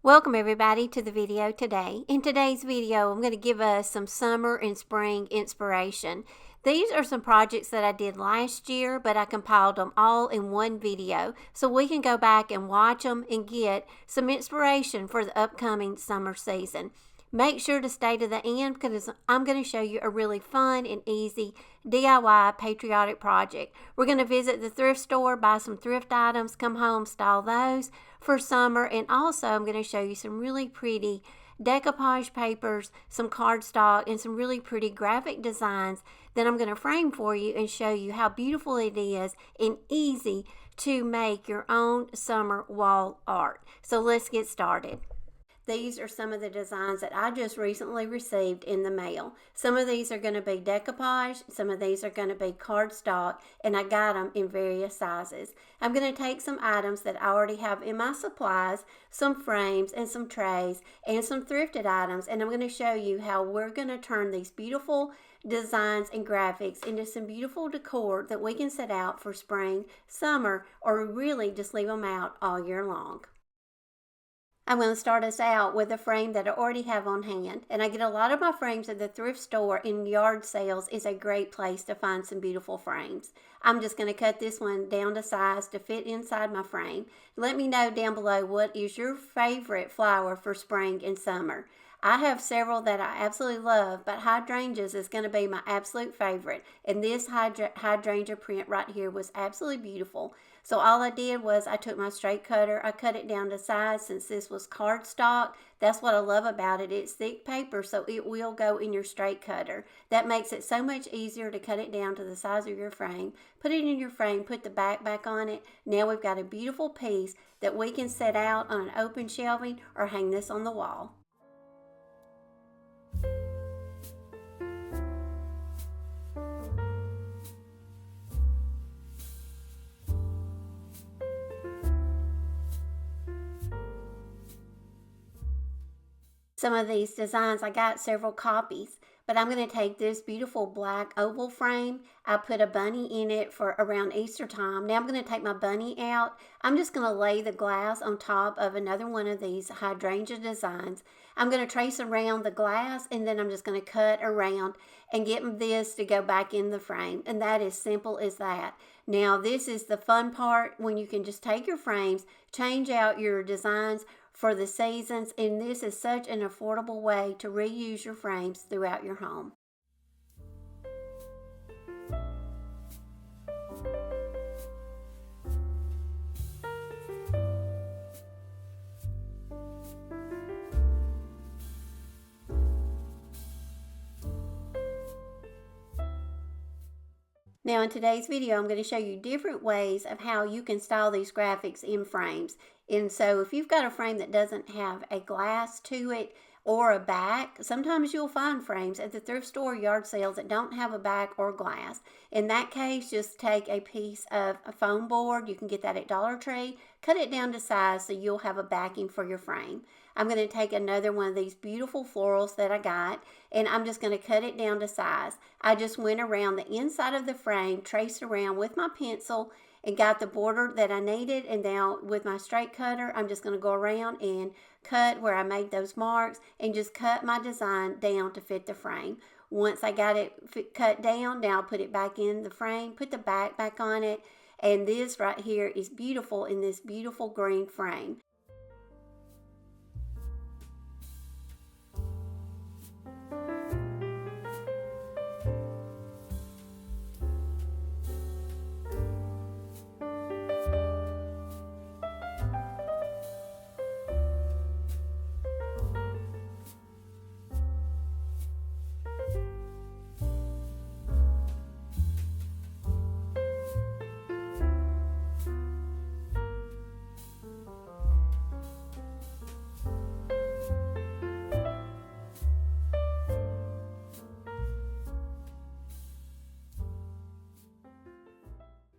Welcome everybody to the video today. In today's video, I'm going to give us some summer and spring inspiration. These are some projects that I did last year, but I compiled them all in one video so we can go back and watch them and get some inspiration for the upcoming summer season. Make sure to stay to the end because I'm going to show you a really fun and easy DIY patriotic project. We're going to visit the thrift store, buy some thrift items, come home, style those for summer, and also I'm going to show you some really pretty decoupage papers, some cardstock, and some really pretty graphic designs that I'm going to frame for you and show you how beautiful it is and easy to make your own summer wall art. So let's get started. These are some of the designs that I just recently received in the mail. Some of these are going to be decoupage, some of these are going to be cardstock, and I got them in various sizes. I'm going to take some items that I already have in my supplies, some frames and some trays, and some thrifted items, and I'm going to show you how we're going to turn these beautiful designs and graphics into some beautiful decor that we can set out for spring, summer, or really just leave them out all year long. I'm going to start us out with a frame that I already have on hand, and I get a lot of my frames at the thrift store, and yard sales is a great place to find some beautiful frames. I'm just going to cut this one down to size to fit inside my frame. Let me know down below what is your favorite flower for spring and summer. I have several that I absolutely love, but hydrangeas is going to be my absolute favorite, and this hydrangea print right here was absolutely beautiful. So all I did was I took my straight cutter, I cut it down to size since this was cardstock. That's what I love about it. It's thick paper, so it will go in your straight cutter. That makes it so much easier to cut it down to the size of your frame. Put it in your frame, put the back on it. Now we've got a beautiful piece that we can set out on an open shelving or hang this on the wall. Some of these designs, I got several copies, but I'm going to take this beautiful black oval frame. I put a bunny in it for around Easter time. Now I'm going to take my bunny out. I'm just going to lay the glass on top of another one of these hydrangea designs. I'm going to trace around the glass, and then I'm just going to cut around and get this to go back in the frame, and that is simple as that. Now this is the fun part when you can just take your frames, change out your designs for the seasons, and this is such an affordable way to reuse your frames throughout your home. Now in today's video, I'm going to show you different ways of how you can style these graphics in frames. And so if you've got a frame that doesn't have a glass to it or a back, sometimes you'll find frames at the thrift store yard sales that don't have a back or glass. In that case, just take a piece of a foam board. You can get that at Dollar Tree. Cut it down to size so you'll have a backing for your frame. I'm going to take another one of these beautiful florals that I got, and I'm just going to cut it down to size. I just went around the inside of the frame, traced around with my pencil, and got the border that I needed, and now with my straight cutter, I'm just going to go around and cut where I made those marks and just cut my design down to fit the frame. Once I got it cut down, now I'll put it back in the frame, put the back on it, and this right here is beautiful in this beautiful green frame.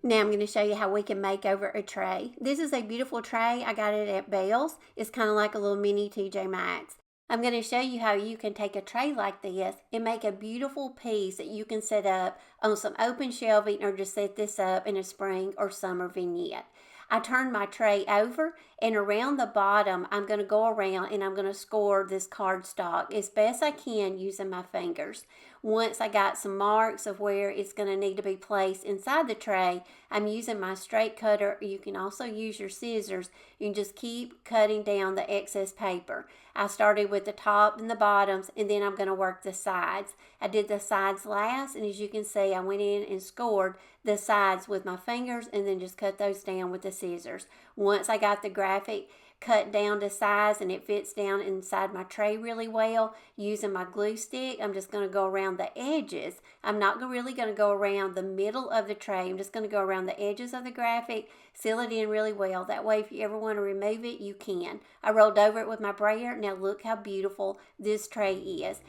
Now I'm going to show you how we can make over a tray. This is a beautiful tray. I got it at Bell's. It's kind of like a little mini TJ Maxx. I'm going to show you how you can take a tray like this and make a beautiful piece that you can set up on some open shelving or just set this up in a spring or summer vignette. I turned my tray over And around the bottom, I'm going to go around and I'm going to score this cardstock as best I can using my fingers. Once I got some marks of where it's going to need to be placed inside the tray, I'm using my straight cutter. You can also use your scissors. You can just keep cutting down the excess paper. I started with the top and the bottoms, and then I'm going to work the sides. I did the sides last, and as you can see, I went in and scored the sides with my fingers and then just cut those down with the scissors. Once I got the graphic cut down to size and it fits down inside my tray really well, using my glue stick, I'm just going to go around the edges. I'm not really going to go around the middle of the tray. I'm just going to go around the edges of the graphic, seal it in really well. That way, if you ever want to remove it, you can. I rolled over it with my brayer. Now look how beautiful this tray is.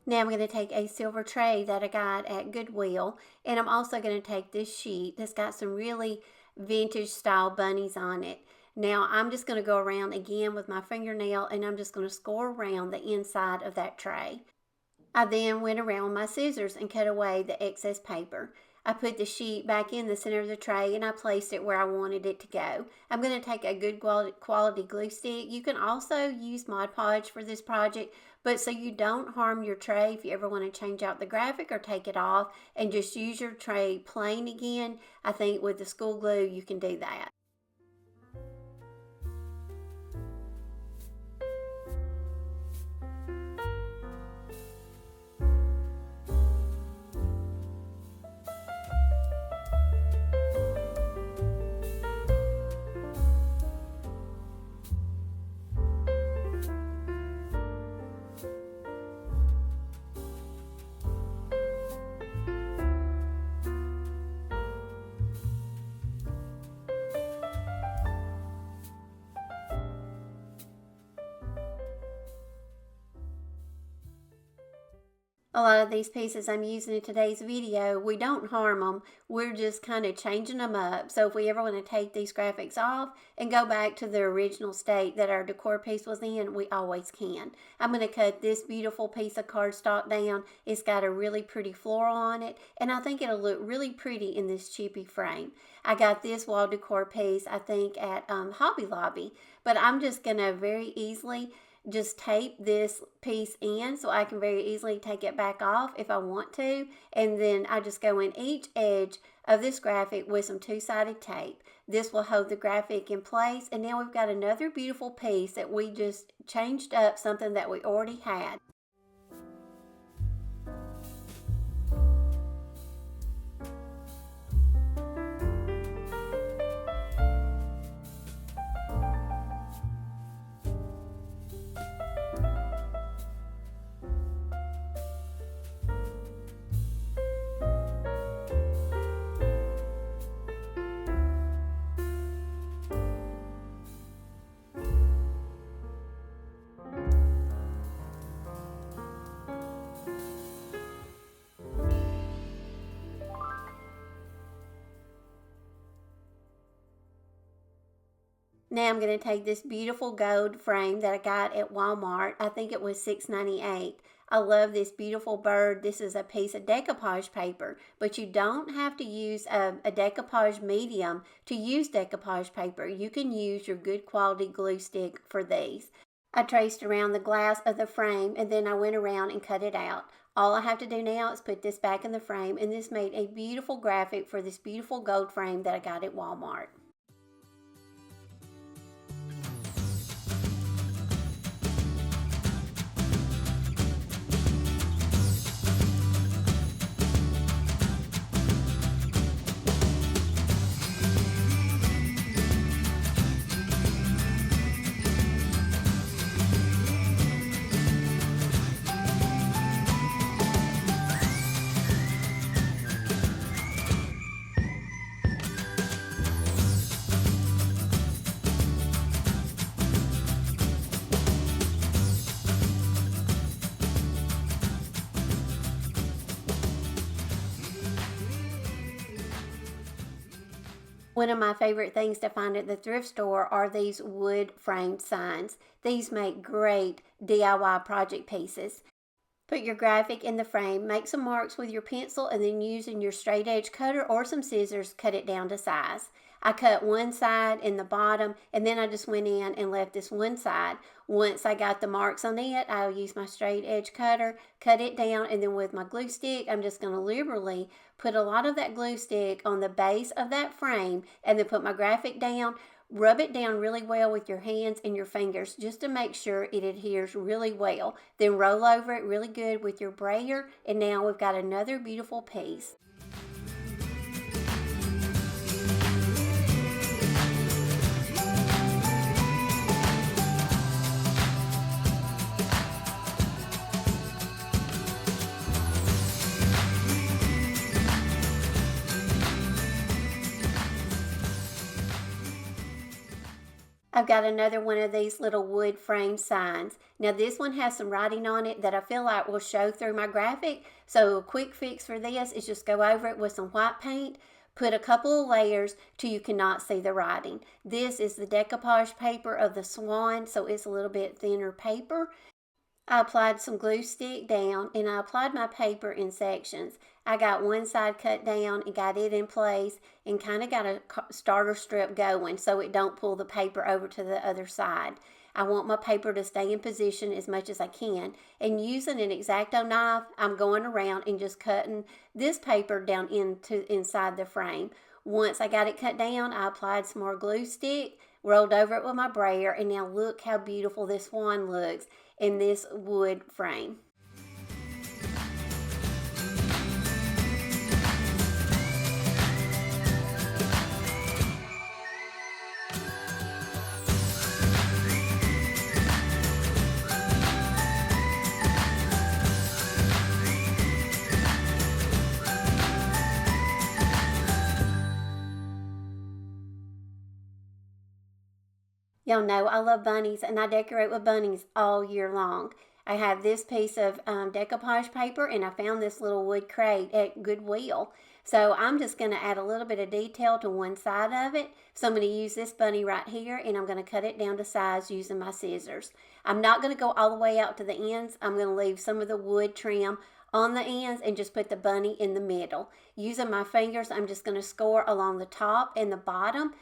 Now I'm going to take a silver tray that I got at Goodwill, and I'm also going to take this sheet that's got some really vintage style bunnies on it. Now I'm just going to go around again with my fingernail, and I'm just going to score around the inside of that tray. I then went around with my scissors and cut away the excess paper. I put the sheet back in the center of the tray and I placed it where I wanted it to go. I'm going to take a good quality glue stick. You can also use Mod Podge for this project, but so you don't harm your tray, if you ever want to change out the graphic or take it off and just use your tray plain again, I think with the school glue you can do that. A lot of these pieces I'm using in today's video, we don't harm them. We're just kind of changing them up. So if we ever want to take these graphics off and go back to the original state that our decor piece was in, we always can. I'm going to cut this beautiful piece of cardstock down. It's got a really pretty floral on it, and I think it'll look really pretty in this cheapy frame. I got this wall decor piece, I think, at Hobby Lobby, but I'm just going to very easily just tape this piece in so I can very easily take it back off if I want to, and then I just go in each edge of this graphic with some two-sided tape. This will hold the graphic in place, and now we've got another beautiful piece that we just changed up something that we already had. Now I'm going to take this beautiful gold frame that I got at Walmart. I think it was $6.98. I love this beautiful bird. This is a piece of decoupage paper, but you don't have to use a decoupage medium to use decoupage paper. You can use your good quality glue stick for these. I traced around the glass of the frame, and then I went around and cut it out. All I have to do now is put this back in the frame, and this made a beautiful graphic for this beautiful gold frame that I got at Walmart. One of my favorite things to find at the thrift store are these wood framed signs. These make great DIY project pieces. Put your graphic in the frame, make some marks with your pencil, and then using your straight edge cutter or some scissors, cut it down to size. I cut one side in the bottom, and then I just went in and left this one side. Once I got the marks on it, I'll use my straight edge cutter, cut it down, and then with my glue stick, I'm just going to liberally put a lot of that glue stick on the base of that frame, and then put my graphic down. Rub it down really well with your hands and your fingers just to make sure it adheres really well. Then roll over it really good with your brayer, and now we've got another beautiful piece. I've got another one of these little wood frame signs. Now this one has some writing on it that I feel like will show through my graphic. So a quick fix for this is just go over it with some white paint. Put a couple of layers till you cannot see the writing. This is the decoupage paper of the Swan, so it's a little bit thinner paper. I applied some glue stick down, and I applied my paper in sections. I got one side cut down and got it in place and kind of got a starter strip going so it don't pull the paper over to the other side. I want my paper to stay in position as much as I can, and using an X-Acto knife, I'm going around and just cutting this paper down inside the frame. Once I got it cut down, I applied some more glue stick, rolled over it with my brayer, and now look how beautiful this swan looks in this wood frame. Y'all know I love bunnies, and I decorate with bunnies all year long. I have this piece of decoupage paper, and I found this little wood crate at Goodwill. So I'm just going to add a little bit of detail to one side of it. So I'm going to use this bunny right here, and I'm going to cut it down to size using my scissors. I'm not going to go all the way out to the ends. I'm going to leave some of the wood trim on the ends and just put the bunny in the middle. Using my fingers, I'm just going to score along the top and the bottom.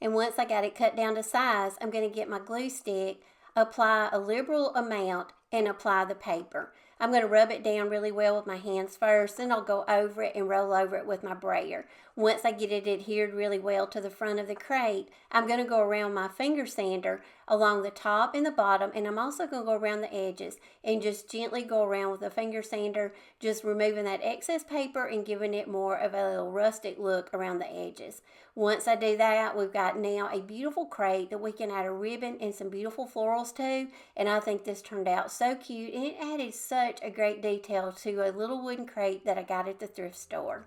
And once I got it cut down to size, I'm going to get my glue stick, apply a liberal amount, and apply the paper. I'm going to rub it down really well with my hands first, then I'll go over it and roll over it with my brayer. Once I get it adhered really well to the front of the crate, I'm going to go around my finger sander along the top and the bottom, and I'm also going to go around the edges and just gently go around with a finger sander, just removing that excess paper and giving it more of a little rustic look around the edges. Once I do that, we've got now a beautiful crate that we can add a ribbon and some beautiful florals to, and I think this turned out so cute, and it added such a great detail to a little wooden crate that I got at the thrift store.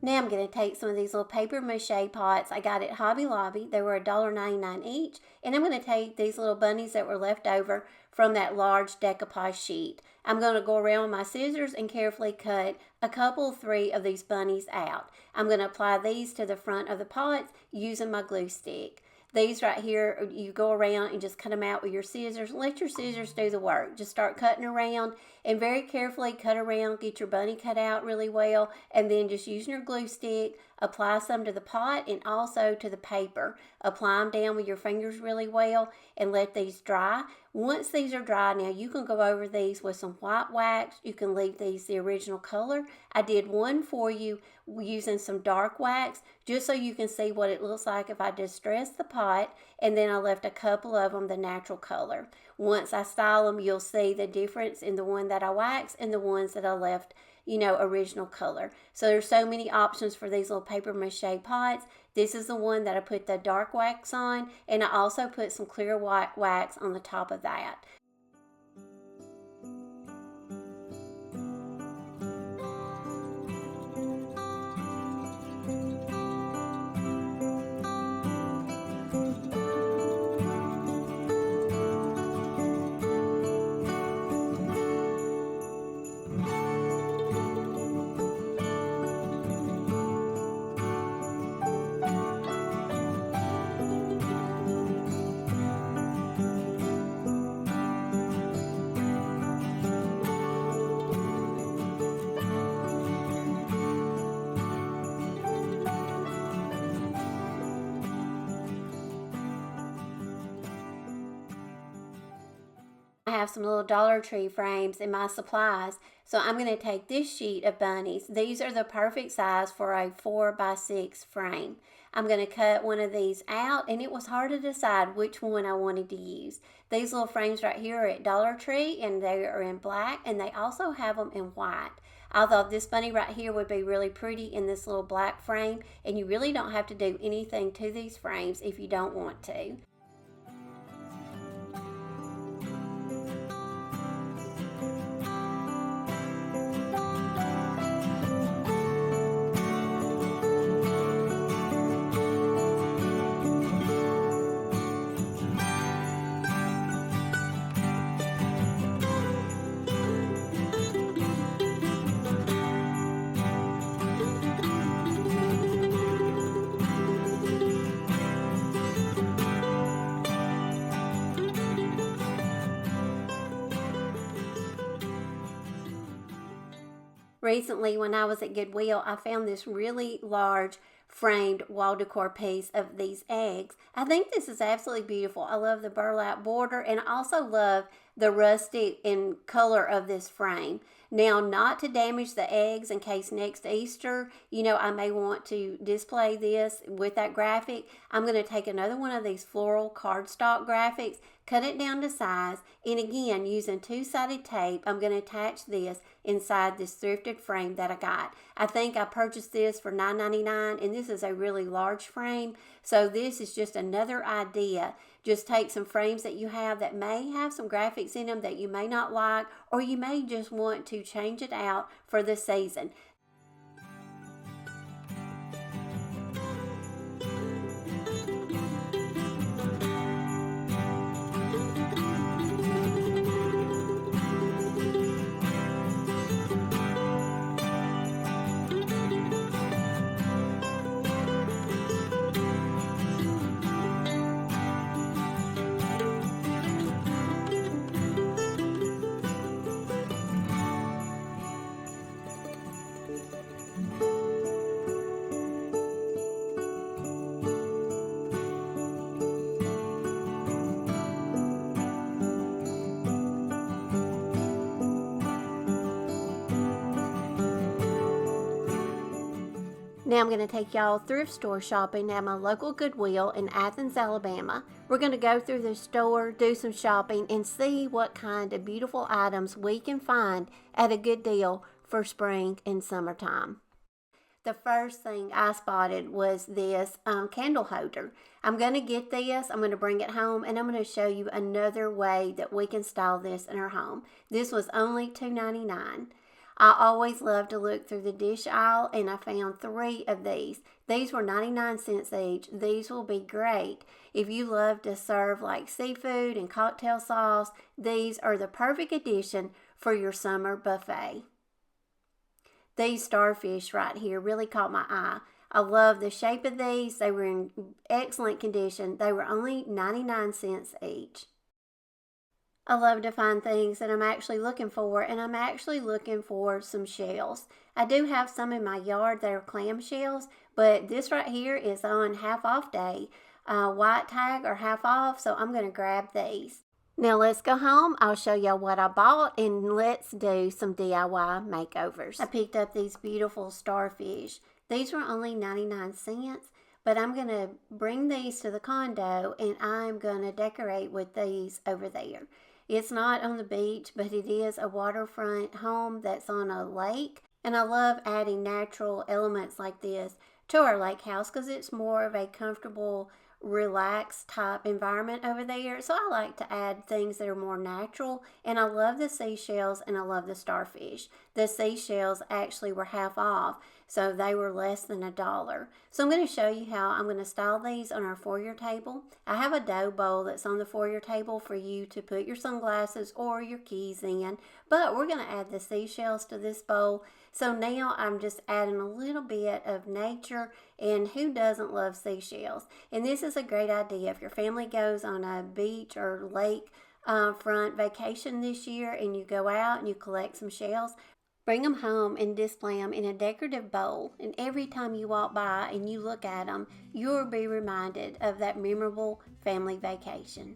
Now I'm going to take some of these little paper mache pots I got at Hobby Lobby. They were $1.99 each. And I'm going to take these little bunnies that were left over from that large decoupage sheet. I'm going to go around with my scissors and carefully cut three of these bunnies out. I'm going to apply these to the front of the pots using my glue stick. These right here, you go around and just cut them out with your scissors. Let your scissors do the work. Just start cutting around and very carefully cut around. Get your bunny cut out really well, and then just using your glue stick, apply some to the pot and also to the paper. Apply them down with your fingers really well and let these dry. Once these are dry, now you can go over these with some white wax. You can leave these the original color. I did one for you using some dark wax just so you can see what it looks like if I distress the pot, and then I left a couple of them the natural color. Once I style them, you'll see the difference in the one that I waxed and the ones that I left, original color. So there's so many options for these little paper mache pots. This is the one that I put the dark wax on, and I also put some clear white wax on the top of that. have some little Dollar Tree frames in my supplies. So I'm going to take this sheet of bunnies. These are the perfect size for a 4x6 frame. I'm going to cut one of these out, and it was hard to decide which one I wanted to use. These little frames right here are at Dollar Tree, and they are in black, and they also have them in white. I thought this bunny right here would be really pretty in this little black frame, and you really don't have to do anything to these frames if you don't want to. Recently, when I was at Goodwill, I found this really large framed wall decor piece of these eggs. I think this is absolutely beautiful. I love the burlap border, and I also love the rustic and color of this frame. Now, not to damage the eggs in case next Easter, I may want to display this with that graphic. I'm going to take another one of these floral cardstock graphics, cut it down to size, and again, using two-sided tape, I'm going to attach this inside this thrifted frame that I got. I think I purchased this for $9.99, and this is a really large frame, so this is just another idea. Just take some frames that you have that may have some graphics in them that you may not like, or you may just want to change it out for the season. Now I'm going to take y'all thrift store shopping at my local Goodwill in Athens, Alabama. We're going to go through the store, do some shopping, and see what kind of beautiful items we can find at a good deal for spring and summertime. The first thing I spotted was this candle holder. I'm going to get this, I'm going to bring it home, and I'm going to show you another way that we can style this in our home. This was only $2.99. I always love to look through the dish aisle, and I found 3 of these. These were 99 cents each. These will be great if you love to serve like seafood and cocktail sauce. These are the perfect addition for your summer buffet. These starfish right here really caught my eye. I love the shape of these. They were in excellent condition. They were only 99 cents each. I love to find things that I'm actually looking for, and I'm actually looking for some shells. I do have some in my yard that are clam shells, but this right here is on half off day. White tag or half off, so I'm going to grab these. Now let's go home. I'll show y'all what I bought, and let's do some DIY makeovers. I picked up these beautiful starfish. These were only 99 cents. But I'm going to bring these to the condo, and I'm going to decorate with these over there. It's not on the beach, but it is a waterfront home that's on a lake. And I love adding natural elements like this to our lake house because it's more of a comfortable, relaxed type environment over there. So I like to add things that are more natural. And I love the seashells, and I love the starfish. The seashells actually were half off, so they were less than $1. So I'm going to show you how I'm going to style these on our foyer table. I have a dough bowl that's on the foyer table for you to put your sunglasses or your keys in, but we're going to add the seashells to this bowl. So now I'm just adding a little bit of nature, and who doesn't love seashells? And this is a great idea if your family goes on a beach or lake front vacation this year and you go out and you collect some shells. Bring them home and display them in a decorative bowl, and every time you walk by and you look at them, you'll be reminded of that memorable family vacation.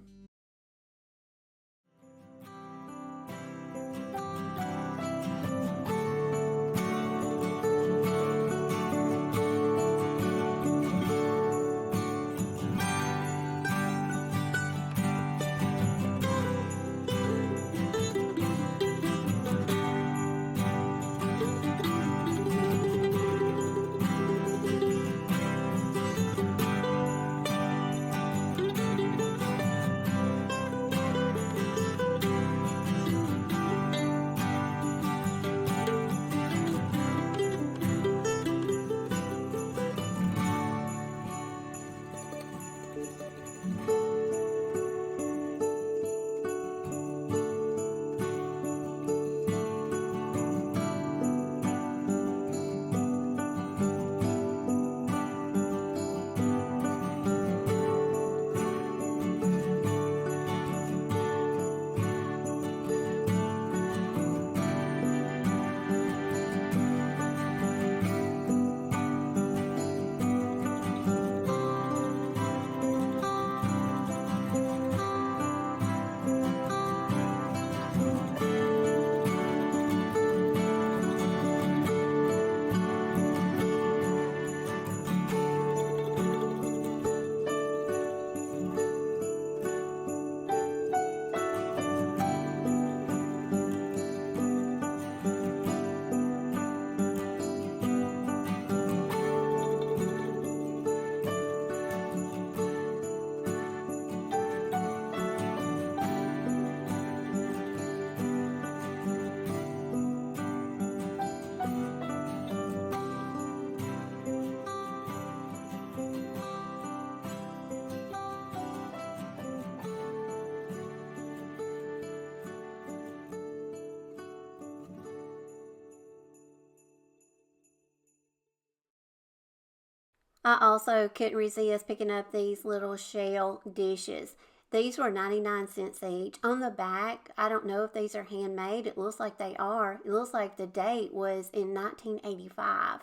I also couldn't resist picking up these little shell dishes. These were 99 cents each. On the back, I don't know if these are handmade. It looks like they are. It looks like the date was in 1985.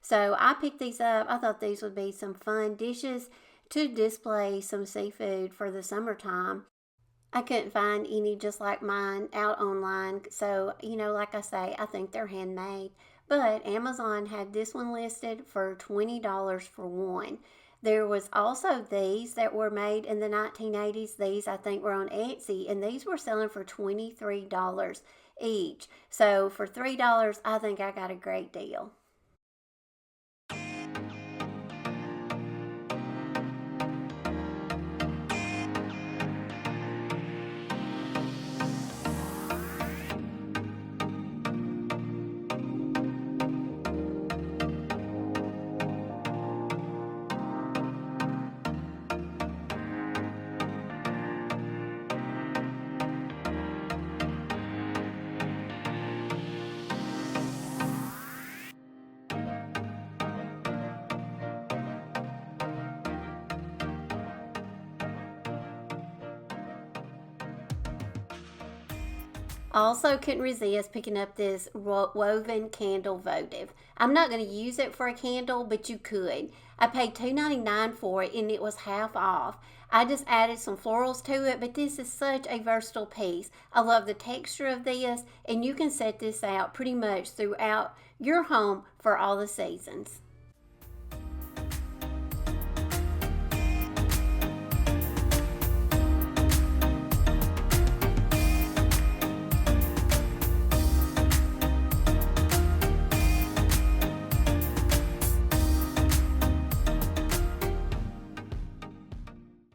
So I picked these up. I thought these would be some fun dishes to display some seafood for the summertime. I couldn't find any just like mine out online. So, like I say, I think they're handmade. But Amazon had this one listed for $20 for one. There was also these that were made in the 1980s. These I think were on Etsy, and these were selling for $23 each. So for $3, I think I got a great deal. Also, couldn't resist picking up this woven candle votive. I'm not going to use it for a candle, but you could. I paid $2.99 for it, and it was half off. I just added some florals to it, but this is such a versatile piece. I love the texture of this, and you can set this out pretty much throughout your home for all the seasons.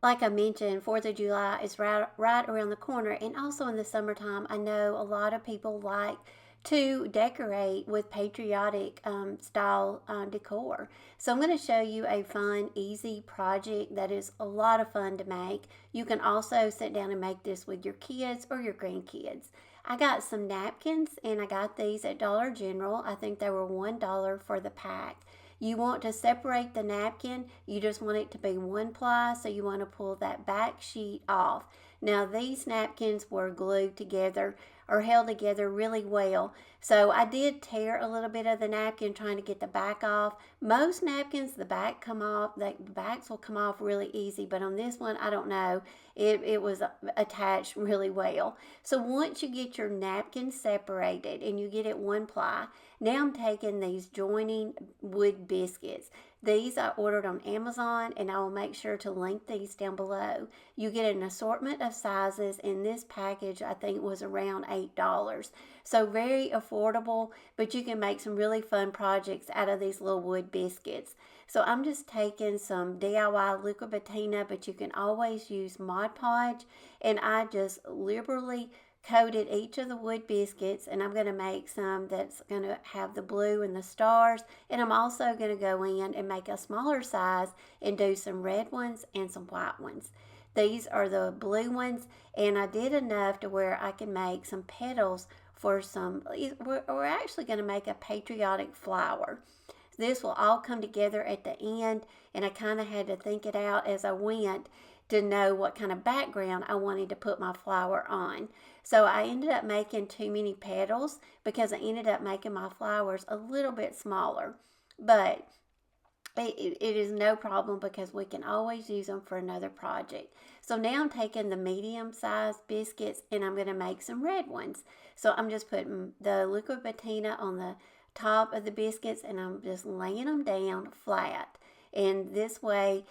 Like I mentioned, 4th of July is right around the corner, and also in the summertime, I know a lot of people like to decorate with patriotic style decor. So I'm going to show you a fun, easy project that is a lot of fun to make. You can also sit down and make this with your kids or your grandkids. I got some napkins, and I got these at Dollar General. I think they were $1 for the pack. You want to separate the napkin. You just want it to be one ply, so you want to pull that back sheet off. Now these napkins were glued together or held together really well. So I did tear a little bit of the napkin trying to get the back off. Most napkins, the backs will come off really easy, but on this one, I don't know. It was attached really well. So once you get your napkin separated and you get it one ply, now I'm taking these joining wood biscuits. These I ordered on Amazon, and I will make sure to link these down below. You get an assortment of sizes, and this package I think was around $8. So very affordable, but you can make some really fun projects out of these little wood biscuits. So I'm just taking some DIY liquid patina, but you can always use Mod Podge, and I just liberally coated each of the wood biscuits, and I'm going to make some that's going to have the blue and the stars, and I'm also going to go in and make a smaller size and do some red ones and some white ones. These are the blue ones, and I did enough to where I can make some petals for some. We're actually going to make a patriotic flower. This will all come together at the end, and I kind of had to think it out as I went to know what kind of background I wanted to put my flower on. So I ended up making too many petals because I ended up making my flowers a little bit smaller. But it is no problem because we can always use them for another project. So now I'm taking the medium sized biscuits, and I'm going to make some red ones. So I'm just putting the liquid patina on the top of the biscuits, and I'm just laying them down flat. And this way,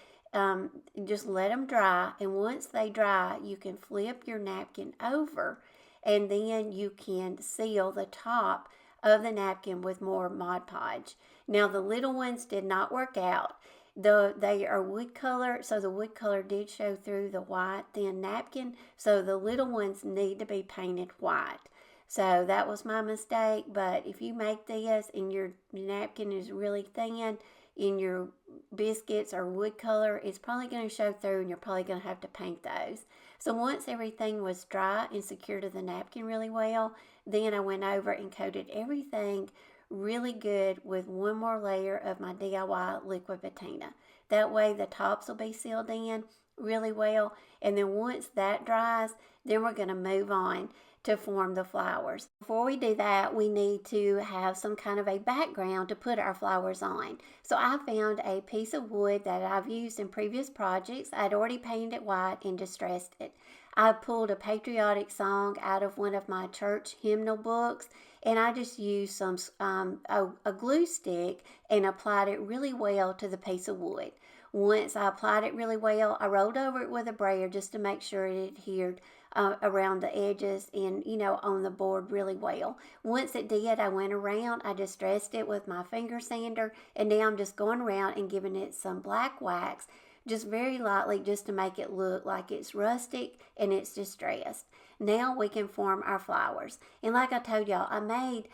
just let them dry, and once they dry, you can flip your napkin over, and then you can seal the top of the napkin with more Mod Podge. Now the little ones did not work out. They are wood color, so the wood color did show through the white thin napkin, so the little ones need to be painted white. So that was my mistake, but if you make this and your napkin is really thin, in your biscuits or wood color, it's probably going to show through, and you're probably going to have to paint those. So once everything was dry and secured to the napkin really well, then I went over and coated everything really good with one more layer of my DIY liquid patina. That way the tops will be sealed in really well, and then once that dries, then we're going to move on to form the flowers. Before we do that, we need to have some kind of a background to put our flowers on. So I found a piece of wood that I've used in previous projects. I'd already painted it white and distressed it. I pulled a patriotic song out of one of my church hymnal books, and I just used some a glue stick and applied it really well to the piece of wood. Once I applied it really well, I rolled over it with a brayer just to make sure it adhered around the edges and, on the board really well. Once it did, I went around, I distressed it with my finger sander, and now I'm just going around and giving it some black wax, just very lightly, just to make it look like it's rustic and it's distressed. Now we can form our flowers. And like I told y'all, I made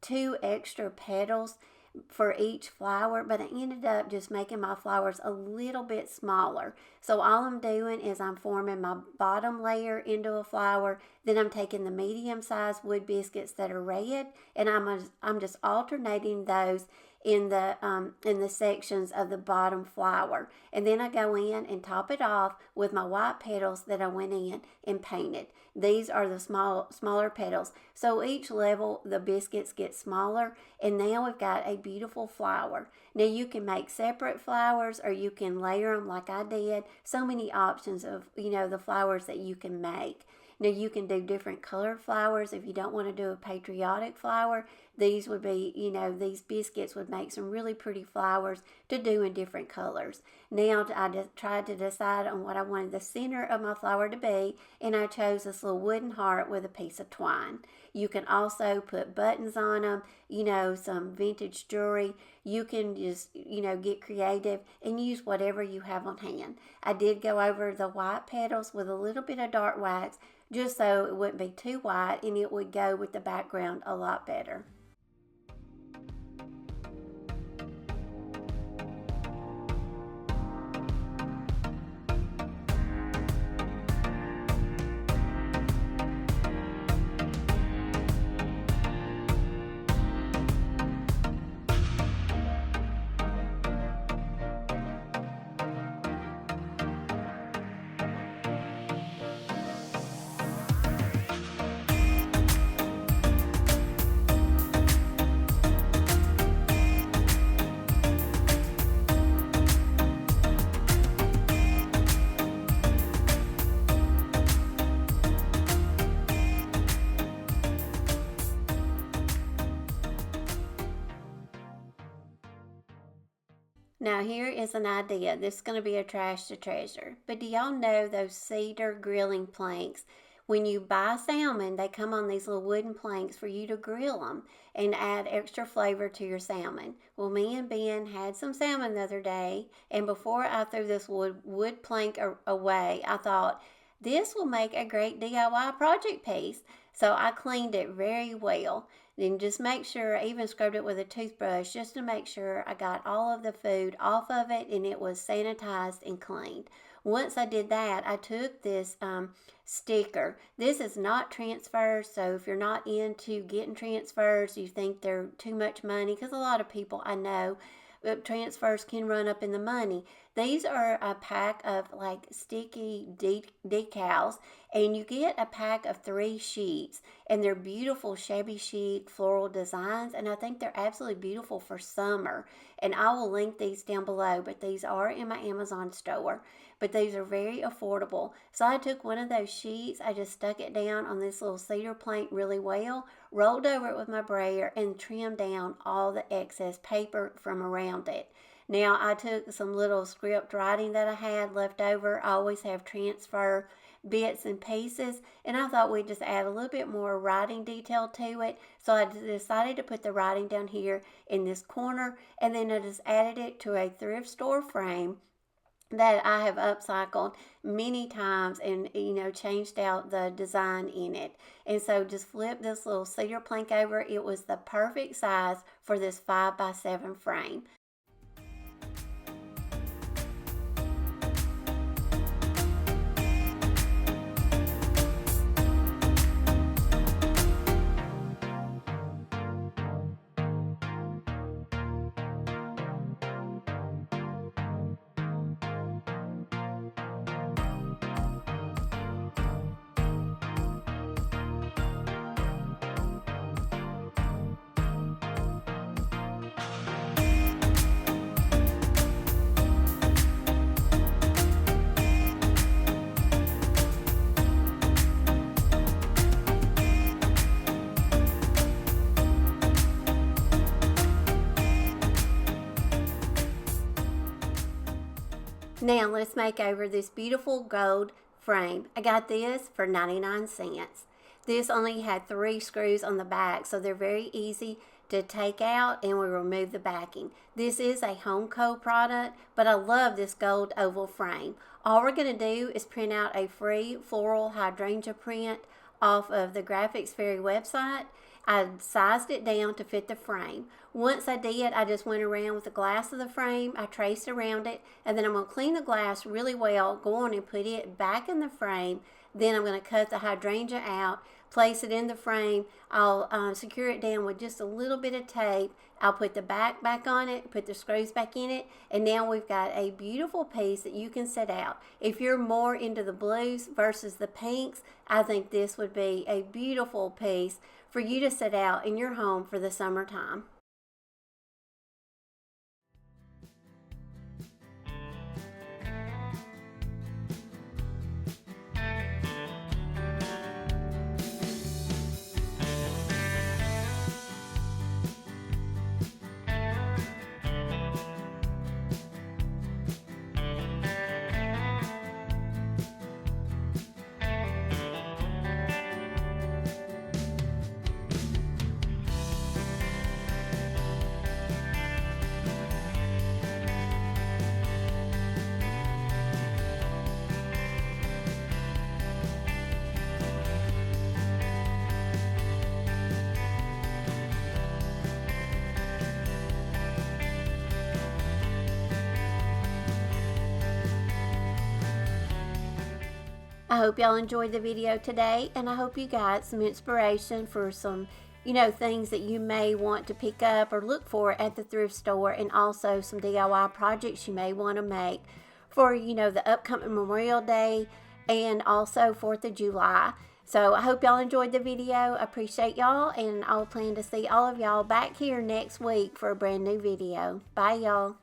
2 extra petals for each flower, but I ended up just making my flowers a little bit smaller. So all I'm doing is I'm forming my bottom layer into a flower, then I'm taking the medium-sized wood biscuits that are red, and I'm just alternating those in the sections of the bottom flower, and then I go in and top it off with my white petals that I went in and painted. These are the smaller petals, so each level the biscuits get smaller, and now we've got a beautiful flower. Now you can make separate flowers, or you can layer them like I did. So many options of the flowers that you can make. Now you can do different colored flowers if you don't want to do a patriotic flower. These would be, these biscuits would make some really pretty flowers to do in different colors. Now I just tried to decide on what I wanted the center of my flower to be, and I chose this little wooden heart with a piece of twine. You can also put buttons on them, some vintage jewelry. You can just, get creative and use whatever you have on hand. I did go over the white petals with a little bit of dark wax, just so it wouldn't be too white and it would go with the background a lot better. Now here is an idea. This is going to be a trash to treasure. But do y'all know those cedar grilling planks? When you buy salmon, they come on these little wooden planks for you to grill them and add extra flavor to your salmon. Well, me and Ben had some salmon the other day, and before I threw this wood plank away, I thought, this will make a great DIY project piece. So I cleaned it very well. Then just make sure, I even scrubbed it with a toothbrush just to make sure I got all of the food off of it and it was sanitized and cleaned. Once I did that, I took this sticker. This is not transfers, so if you're not into getting transfers, you think they're too much money, because a lot of people I know, transfers can run up in the money. These are a pack of like sticky decals, and you get a pack of 3 sheets, and they're beautiful shabby chic floral designs, and I think they're absolutely beautiful for summer. And I will link these down below, but these are in my Amazon store. But these are very affordable. So I took one of those sheets, I just stuck it down on this little cedar plank really well, rolled over it with my brayer, and trimmed down all the excess paper from around it. Now I took some little script writing that I had left over. I always have transfer bits and pieces, and I thought we'd just add a little bit more writing detail to it. So I decided to put the writing down here in this corner, and then I just added it to a thrift store frame that I have upcycled many times and changed out the design in it. And so just flip this little cedar plank over. It was the perfect size for this 5x7 frame. Now let's make over this beautiful gold frame. I got this for 99 cents. This only had 3 screws on the back, so they're very easy to take out, and we remove the backing. This is a HomeCo product, but I love this gold oval frame. All we're going to do is print out a free floral hydrangea print off of the Graphics Fairy website. I sized it down to fit the frame. Once I did, I just went around with the glass of the frame. I traced around it, and then I'm going to clean the glass really well, go on and put it back in the frame. Then I'm going to cut the hydrangea out, place it in the frame. I'll secure it down with just a little bit of tape. I'll put the back on it, put the screws back in it, and now we've got a beautiful piece that you can set out. If you're more into the blues versus the pinks, I think this would be a beautiful piece for you to set out in your home for the summertime. I hope y'all enjoyed the video today, and I hope you got some inspiration for some, things that you may want to pick up or look for at the thrift store, and also some DIY projects you may want to make for, the upcoming Memorial Day and also 4th of July. So I hope y'all enjoyed the video. I appreciate y'all, and I'll plan to see all of y'all back here next week for a brand new video. Bye, y'all.